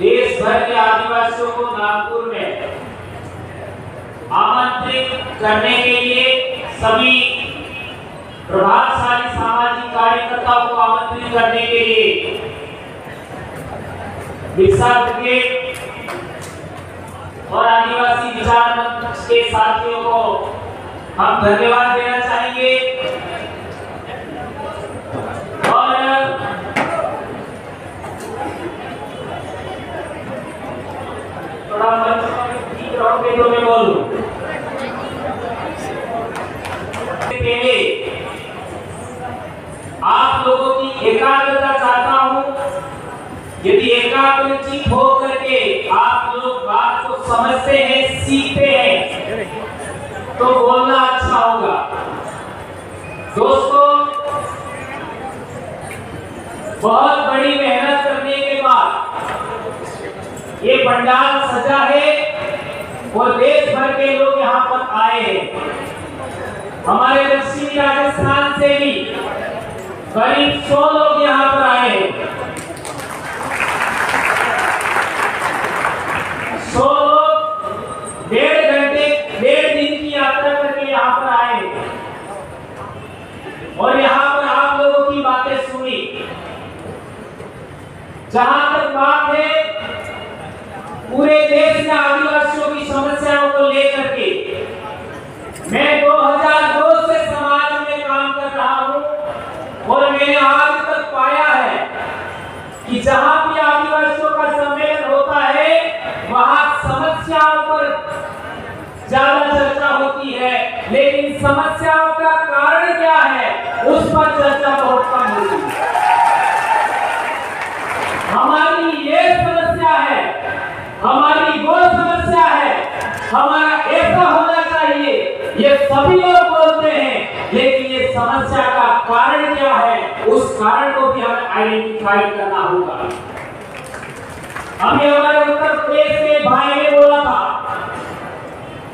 देश भर के आदिवासियों को नागपुर में आमंत्रित करने के लिए सभी प्रभावशाली सामाजिक कार्यकर्ताओं को आमंत्रित करने के लिए बिरसा ब्रिगेड और आदिवासी विचार मंच के साथियों को हम धन्यवाद देना चाहेंगे। और थोड़ा मंच तो मैं बोलूं पहले आप लोगों की एकाग्रता चाहता हूं। यदि एकाग्रचित हो करके आप लोग बात को समझते हैं, सीखते हैं, तो बोलना अच्छा होगा। दोस्तों, बहुत बड़ी मेहनत करने के बाद ये पंडाल सजा है और देश भर के लोग यहाँ पर आए हैं। हमारे दक्षिणी राजस्थान से भी करीब 100 लोग यहाँ पर आए हैं। 100 लोग डेढ़ दिन की यात्रा करके यहाँ पर आए और यहाँ पर आप लोगों की बातें सुनी। जहां तक बात है पूरे देश में आदिवासियों की समस्याओं को लेकर के, मैं 2002 से समाज में काम कर रहा हूं और मैंने आज तक पाया है कि जहां भी आदिवासियों का सम्मेलन होता है वहां समस्याओं पर ज्यादा चर्चा होती है, लेकिन समस्याओं का कारण क्या है उस पर चर्चा बहुत कम होती है। हमारी ये समस्या है, हमारी वो समस्या है, हमारा ऐसा होना चाहिए, ये सभी लोग बोलते हैं, लेकिन ये समस्या का कारण क्या है उस कारण को भी हमें आइडेंटिफाई करना होगा। अभी हमारे उत्तर प्रदेश के भाई ने बोला था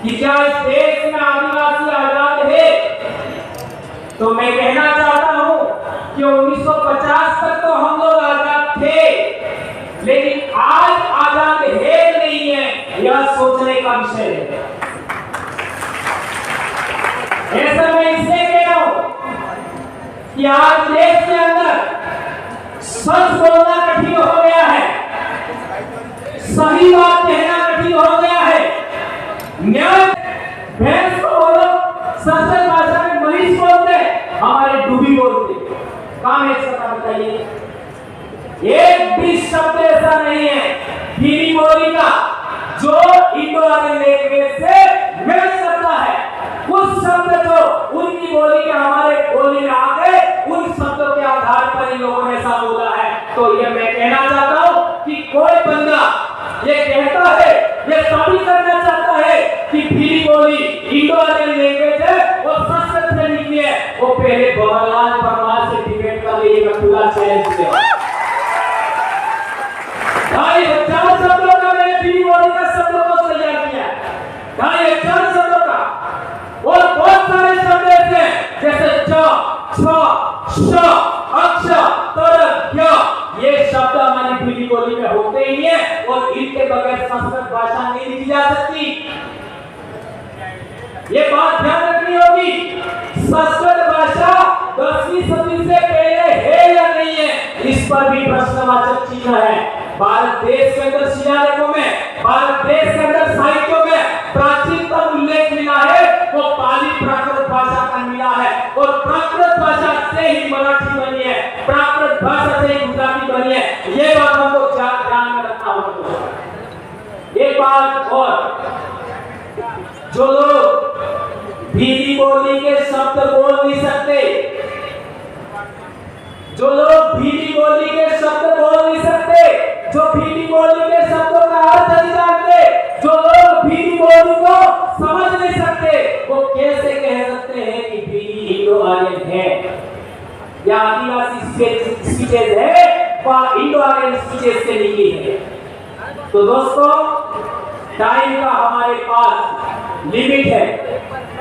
कि क्या इस देश में आदिवासी आजाद है, तो मैं कहना चाहता हूं कि 1950 तक तो हम लोग आजाद थे, लेकिन आज आजाद है नहीं है, यह सोचने का विषय है। ऐसा मैं इसलिए कह रहा हूं कि आज देश के अंदर सच बोलना कठिन हो गया है, सही बात कहना कठिन हो गया है। न्याय भैंस को बोलो, संस्कृत भाषा में महिष बोलते, हमारे डूबी बोलते। काम एक शब्द बताइए, एक भी शब्द ऐसा नहीं है भीरी बोली का जो इंडो आर्यन लैंग्वेज से मैच करता है। कुछ शब्द जो उनकी बोली के हमारे बोली में आ गए, उन शब्दों के आधार पर इन लोगों ने ऐसा बोला है। तो ये मैं कहना चाहता हूं कि कोई बंदा ये कहता है, ये साबित करना चाहता है कि भीरी बोली इंडो आर्यन लैंग्वेज है और संस्कृत से निकली है, वो पहले भवरलाल परमार से डिबेट कर लीजिएगा, खुला चैलेंज से। ढाई हजार शब्दों का मैंने भीरी बोली का शब्दों को तैयार किया, 2500 शब्दों का, और बहुत सारे शब्द ऐसे जैसे च, छ, श, अक्ष, तर, य, ये शब्द हमारी भीरी बोली में होते ही है और इनके बगैर संस्कृत भाषा नहीं लिखी जा सकती। ये बात ध्यान रखनी होगी। संस्कृत भाषा 10वीं सदी से पहले है या नहीं है, इस पर भी प्रश्नवाचक चिन्ह है। भारत देश के अंदर शिलालेखों में, भारत देश के अंदर साहित्यों में प्राचीनतम उल्लेख मिला है वो पाली प्राकृत भाषा का मिला है, और प्राकृत भाषा से ही मराठी बनी है, प्राकृत भाषा से ही गुजराती बनी है। ये बात हमको ध्यान में रखना होगा। एक बात और, जो लोग भीरी बोली के शब्द बोल नहीं सकते, जो लोग भीरी बोली के शब्द बोल नहीं सकते, जो भीरी बोली के शब्दों का अर्थ नहीं जानते, जो लोग भीरी बोली को समझ नहीं सकते, वो कैसे कह सकते हैं कि भीरी इंडो आर्यन है या आदिवासी स्पीचेज है या इंडो आर्यन स्पीचेज से निकली है। तो दोस्तों, टाइम का हमारे पास लिमिट है,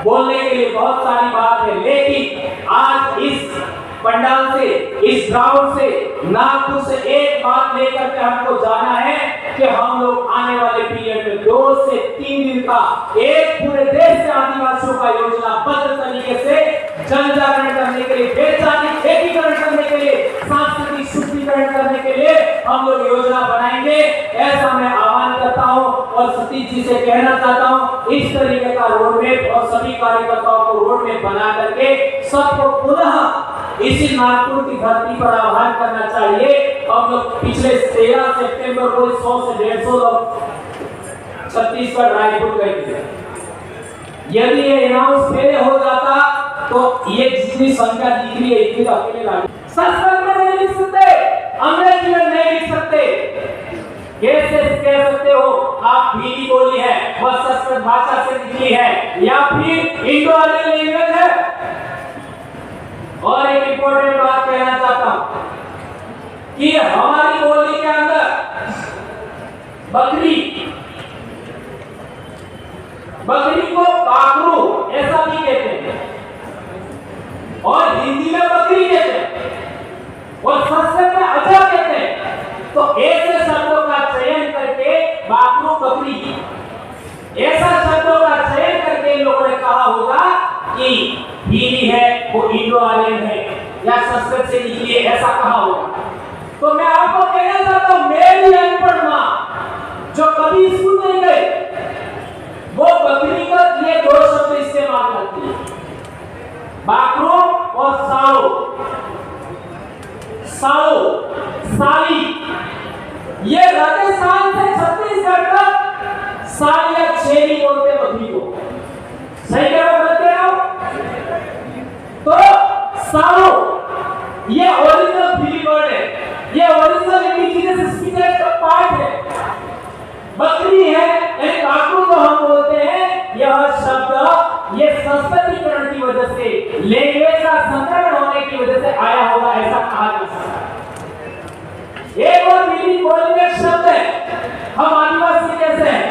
बोलने के लिए बहुत सारी बात है, लेकिन आज इस पंडाल से, इस ग्राउंड से, नागपुर से एक बात लेकर के हमको जाना है कि कि हम लोग आने वाले पीरियड में 2 से 3 दिन का एक पूरे देश से आदिवासियों का योजनाबद्ध तरीके से जन जागरण करने के लिए, वैचारिक एकीकरण करने के लिए, सांस्कृतिक शुद्धिकरण करने के लिए हम लोग योजना बनाएंगे। ऐसा मैं आह्वान करता हूं और सतीश जी से कहना चाहता हूं, इस तरीके का रोडमैप और सभी कार्यकर्ताओं को रोडमैप बना करके सबको पुनः इसी नागपुर की धरती पर आह्वान करना चाहिए। हम लोग पिछले 13 सितंबर को 100 से 150 लोग छत्तीसगढ़ रायपुर गए थे। यदि ये अनाउंस पहले हो जाता तो ये जितनी संख्या दिख रही है इतनी तो अकेले लागे। संस्कृत में नहीं लिख सकते, अंग्रेजी में नहीं लिख सकते, कैसे कह सकते हो आप भीली बोली है वह संस्कृत भाषा से निकली है या फिर इंडो आर्यन लैंग्वेज है। और एक इंपॉर्टेंट बात कहना चाहता हूं कि हमारी बोली के अंदर बकरी को बाकरू ऐसा भी कहते हैं और हिंदी में बकरी कहते हैं और संस्कृत में अजा कहते हैं। तो ऐसे शब्दों का चयन करके बाकरू बकरी ऐसा शब्दों का चयन करके इन लोगों ने कहा होगा कि भीली है वो इंडो आर्यन है या संस्कृत से निकली है, ऐसा कहा होगा। तो मैं आपको कहना चाहता हूं, मेरी अनपढ़ मां जो कभी स्कूल नहीं गई वो बकरी का ये 2 शब्द इस्तेमाल करती है, बाकरू और साओ, साली। ये राजस्थान से छत्तीसगढ़ तक साली या छेरी बोलते बकरी को, सही कह रहे हो? तो साओ ये ओरिजिनल भीली वर्ड है, ये ओरिजिनल इंडिजिनस स्पीचेस का पार्ट है। बकरी है यानी बाकरू जो हम बोलते हैं, यह शब्द ये संस्कृतीकरण की वजह से, लैंग्वेज का संकरण होने की वजह से आया होगा, ऐसा कहा जा सकता है। एक और भीली बोली में शब्द है, हम आदिवासी कैसे हैं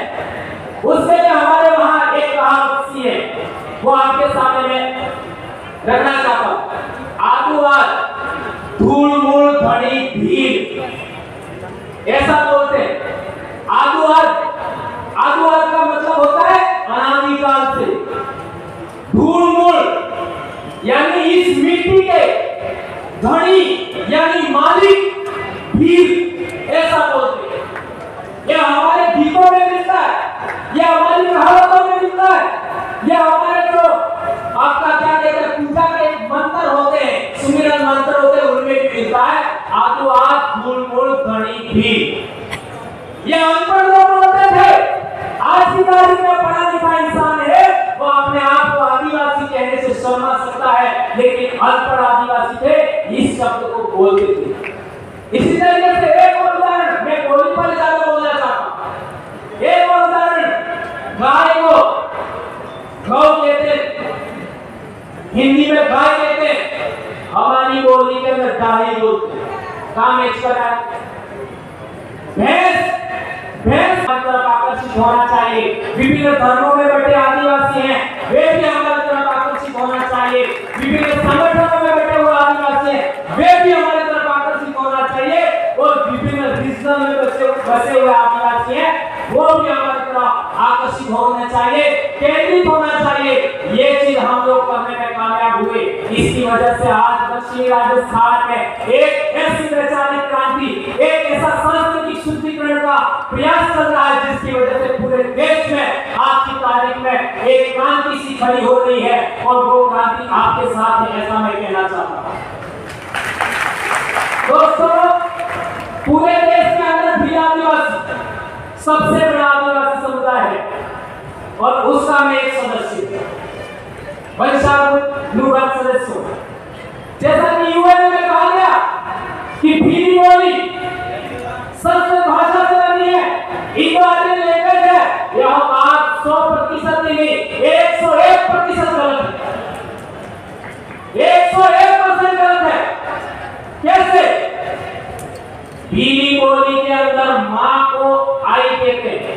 उसके लिए हमारे वहां एक कहावत सी है, वो आपके सामने में रखना चाहता हूं। आदुवाद धूल मूल धड़ी भीड़, ऐसा बोलते हैं। आदुवाद का मतलब होता है अनादिकाल से, धूल मूल यानी इस मिट्टी के धनी यानी मालिक, भीड़ ऐसा बोलते हैं। यह हमारे गीतों में मिलता है, यह हमारी कहावतों में मिलता है, यह हमारे जो आपका क्या कहते हैं पूजा के मंत्र होते हैं, सुमिरन मंत्र होते हैं, उनमें भी मिलता है आदुआद धूल मूल धनी भीड़। ये अनपढ़ लोग बोलते थे, आज की तारीख में पढ़ा लिखा इंसान है वो अपने आप को आदिवासी कहने से शर्मा सकता है, लेकिन अनपढ़ आदिवासी थे इस शब्द को बोलते थे। इसी तरीके से एक और उदाहरण, मैं बोली पर ज्यादा बोलना चाहता हूं। एक और उदाहरण, गाय को गौ कहते हैं, हिंदी में गाय कहते हैं, हमारी बोली के अंदर गाय बोलते हैं। काम एक्सपर्ट है। भैंस तरफ आकर्षित होना चाहिए। विभिन्न धर्मों में बैठे आदिवासी हैं, वे भी हमारी तरफ आकर्षित होना चाहिए। विभिन्न संगठनों में बैठे हुए आदिवासी हैं, वे भी हमारी तरफ आकर्षित होना चाहिए। और विभिन्न रीजनल में बसे हुए आदिवासी हैं, वो भी हमारी तरफ आकर्षित होना चाहिए, केंद्रित होना चाहिए। ये चीज हम लोग करने में कामयाब हुए। इसकी वजह से आज दक्षिणी राजस्थान में एक ऐसी वैचारिक क्रांति, एक ऐसा सांस्कृतिक शुद्धिकरण का प्रयास चल रहा है जिसकी वजह से पूरे देश में आज की तारीख में एक क्रांति सी खड़ी हो रही है और वो क्रांति आपके साथ है, ऐसा मैं कहना चाहता हूं। दोस्तों, पूरे देश के अंदर भी आदिवासी सबसे बड़ा आदिवासी समुदाय है और उसका मैं एक सदस्य वंशानुगत सदस्य हूं। जैसा कि यूएन में कहा गया कि भीली बोली संस्कृत भाषा से बनी है, इंडो आर्यन लैंग्वेज है, यह बात 100% नहीं 101% गलत है। 101% गलत है। कैसे? भीली बोली के अंदर मां को आई कहते हैं,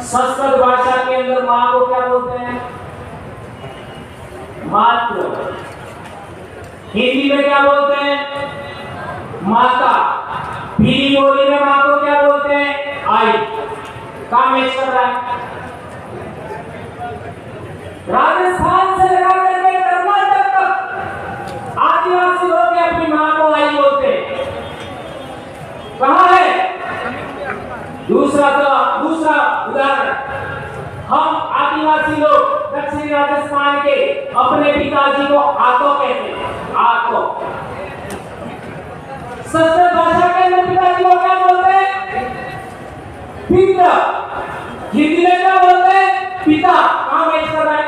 संस्कृत भाषा के अंदर मां को क्या बोलते हैं? मातृ। हिंदी में क्या बोलते हैं? माता। भीली बोली में मां को क्या बोलते हैं? आई काम मैच कर रहा है। राजस्थान से लेकर के कर्नाटक तक आदिवासी लोग अपनी मां को आई बोलते। कहां है दूसरा उदाहरण, हम आदिवासी लोग दक्षिणी राजस्थान के अपने पिताजी को आतो कहते हैं। आतो संस्कृत भाषा के अंदर पिताजी को क्या बोलते हैं? पिता। हिंदी में क्या बोलते हैं? पिता। कहां मैच कर रहा है?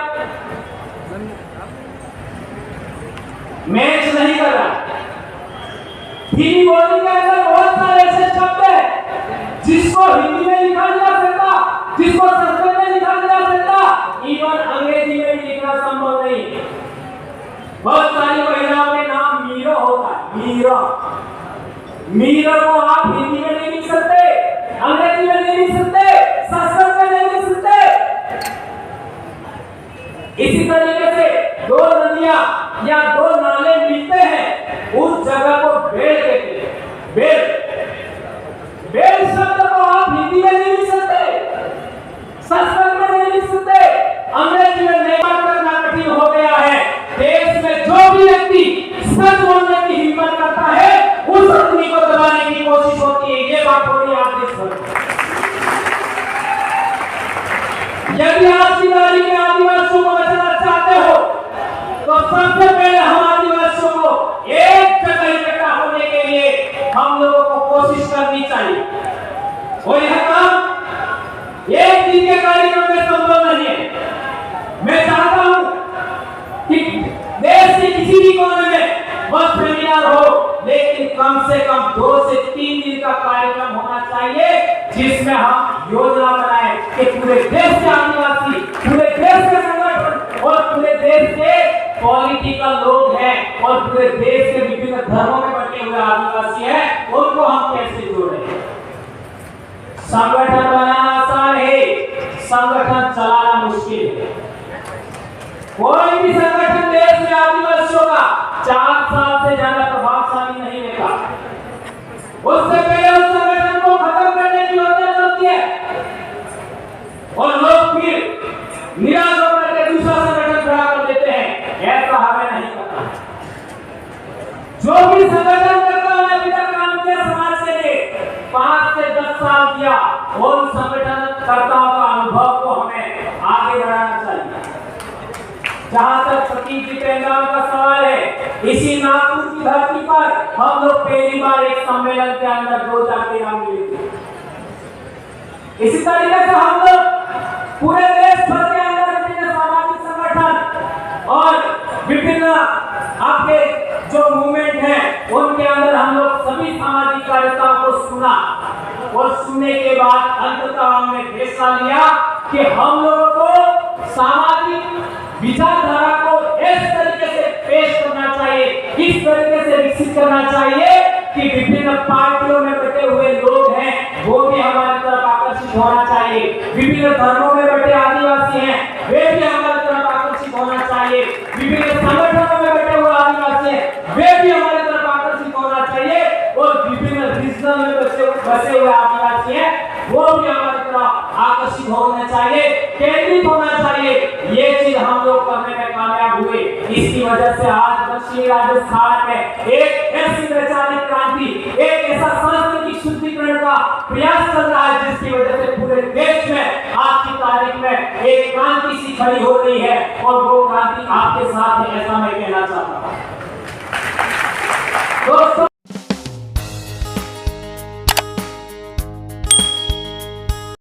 मैच नहीं कर रहा। हिंदी बोलने के अंदर बहुत सारे ऐसे शब्द हैं जिसको हिंदी में लिखा नहीं जा सकता, जिसको संस्कृत में लिखा नहीं जा सकता, इवन अंग्रेजी में भी लिखना संभव नहीं। बहुत सारी महिलाओं के नाम मीरा होता है। मीरा को आप हिंदी में नहीं लिख सकते, अंग्रेजी में नहीं लिख सकते, संस्कृत में नहीं लिख सकते। इसी तरीके से दो नदियां या दो नाले मिलते हैं, उस जगह को बेल कहते हैं। बेल शब्द को आप हिंदी में नहीं लिख सकते, संस्कृत में नहीं लिख सकते, अंग्रेजी में नहीं। करना कठिन हो गया है। देश में जो भी व्यक्ति सच बोलने की हिम्मत करता है, उस आदमी को दबाने की कोशिश होती है। ये बात थोड़ी आप देख सकते। यदि आप सिंगारी के आदिवासियों को बचाना चाहते हो, तो सबसे पहले हम आदिवासियों को एक जगह इकट्ठा होने के लिए हम लोगों को कोशिश करनी चाहिए। और यह काम एक दिन के कार्यक्रम में संभव नहीं है। मैं चाहता हूं कि देश के किसी भी कोने में बस सेमिनार हो, लेकिन कम से कम 2 से 3 दिन का कार्यक्रम होना चाहिए, जिसमें हम योजना बनाएं कि पूरे देश के आदिवासी, पूरे देश के संगठन और पूरे देश के पॉलिटिकल लोग हैं और पूरे देश के विभिन्न धर्मों में बटे हुए आदिवासी हैं, उनको हम कैसे जोड़ें। संगठन बनाना आसान है, संगठन चलाना मुश्किल है। कोई भी संगठन देश में आदिवासियों का 4 साल से ज्यादा प्रभावशाली नहीं रहता। उससे पहले उस संगठन को खत्म करने की योजना चलती है और लोग फिर निराश होकर के दूसरा संगठन खड़ा कर देते हैं। ऐसा हमें नहीं करना। जो भी संगठन करता है, अभी तक काम किया समाज के लिए 5 से 10 साल किया, उन संगठन कर्ताओं का अनुभव को हमें आगे बढ़ाना चाहिए। जहां तक सतीश जी पेंगाम का सवाल है, इसी नागपुर की धरती पर हम लोग पहली बार एक सम्मेलन के अंदर 2 जाति नाम मिले थे। इसी तरीके से हम लोग पूरे देश भर के अंदर विभिन्न सामाजिक संगठन और विभिन्न आपके जो मूवमेंट हैं, उनके अंदर हम लोग सभी सामाजिक कार्यकर्ताओं को सुना और सुनने के बाद अंततः हमने फैसला लिया कि हम लोगों को सामाजिक विचारधारा को इस तरीके से पेश करना चाहिए, इस तरीके से विकसित करना चाहिए कि विभिन्न पार्टियों में बटे हुए लोग हैं, वो भी हमारी तरफ आकर्षित होना चाहिए। विभिन्न धर्मों में बटे आदिवासी हैं, वे भी हमारी तरफ आकर्षित होना चाहिए। विभिन्न संगठनों में बटे हुए आदिवासी हैं, वे भी हमारी तरफ आकर्षित होना चाहिए। और विभिन्न रीजनल में बसे हुए आदिवासी हैं, वो भी हमारी तरफ आकर्षित होना चाहिए, केंद्रित होना चाहिए। ये चीज हम लोग करने में कामयाब हुए। इसकी वजह से आज दक्षिणी राजस्थान में एक ऐसी वैचारिक क्रांति, एक ऐसा सांस्कृतिक शुद्धिकरण का प्रयास चल रहा है, जिसकी वजह से पूरे देश में आज की तारीख में एक क्रांति सी खड़ी हो रही है। और वो क्रांति आपके साथ है, ऐसा मैं कहना चाहता हूं दोस्तों।